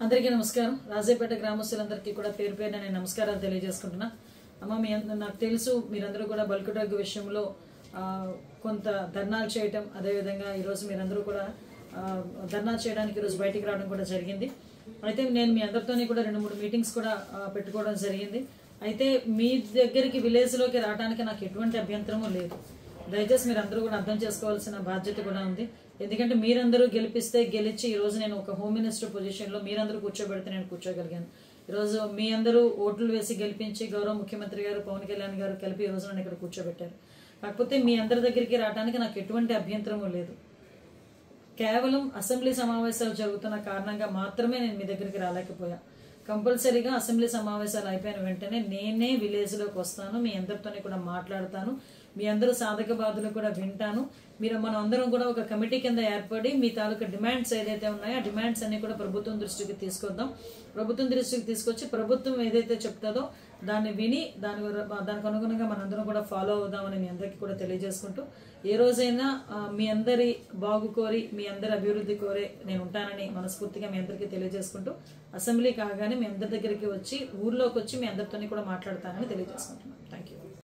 అందరికీ నమస్కారం. రాజేపేట గ్రామస్తులందరికీ కూడా పేరు పేరున నేను నమస్కారాలు తెలియజేసుకుంటున్నా. అమ్మ, నాకు తెలుసు మీరందరూ కూడా బల్క్ డ్రగ్ విషయంలో కొంత ధర్నాలు చేయటం, అదేవిధంగా ఈరోజు మీరందరూ కూడా ధర్నా చేయడానికి ఈరోజు బయటికి రావడం కూడా జరిగింది. అయితే నేను మీ అందరితోని కూడా 2-3 మీటింగ్స్ కూడా పెట్టుకోవడం జరిగింది. అయితే మీ దగ్గరికి విలేజ్లోకి రావడానికి నాకు ఎటువంటి అభ్యంతరము లేదు. దయచేసి మీరు అందరూ కూడా అర్థం చేసుకోవాల్సిన బాధ్యత కూడా ఉంది. ఎందుకంటే మీరందరూ గెలిచి ఈరోజు నేను ఒక హోమ్ మినిస్టర్ పొజిషన్లో మీరందరూ కూర్చోబెడితే నేను కూర్చోగలిగాను. ఈరోజు మీ అందరూ ఓట్లు వేసి గెలిపించి గౌరవ ముఖ్యమంత్రి గారు పవన్ కళ్యాణ్ గారు కలిపి ఈరోజు నన్ను ఇక్కడ కూర్చోబెట్టారు. కాకపోతే మీ అందరి దగ్గరికి రావడానికి నాకు ఎటువంటి అభ్యంతరము లేదు. కేవలం అసెంబ్లీ సమావేశాలు జరుగుతున్న కారణంగా మాత్రమే నేను మీ దగ్గరికి రాలేకపోయా. కంపల్సరీగా అసెంబ్లీ సమావేశాలు అయిపోయిన వెంటనే నేనే విలేజ్లోకి వస్తాను, మీ అందరితోనే కూడా మాట్లాడతాను, మీ అందరూ సాధక బాధలు కూడా వింటాను. మనం అందరం కూడా ఒక కమిటీ కింద ఏర్పడి మీ తాలూకా డిమాండ్స్ ఏదైతే ఉన్నాయో ఆ డిమాండ్స్ అన్ని కూడా ప్రభుత్వం దృష్టికి తీసుకొద్దాం. ప్రభుత్వం దృష్టికి తీసుకొచ్చి ప్రభుత్వం ఏదైతే చెప్తుందో దాన్ని విని దానికి అనుగుణంగా మనందరం కూడా ఫాలో అవుదామని మీ అందరికీ కూడా తెలియజేసుకుంటూ, ఏ రోజైనా మీ అందరి బాగు కోరి మీ అందరి అభివృద్ధి కోరే నేను ఉంటానని మనస్ఫూర్తిగా మీ అందరికీ తెలియజేసుకుంటూ, అసెంబ్లీ కాగానే మీ అందరి దగ్గరికి వచ్చి ఊర్లోకి వచ్చి మీ అందరితోని కూడా మాట్లాడతానని తెలియజేసుకుంటున్నాను.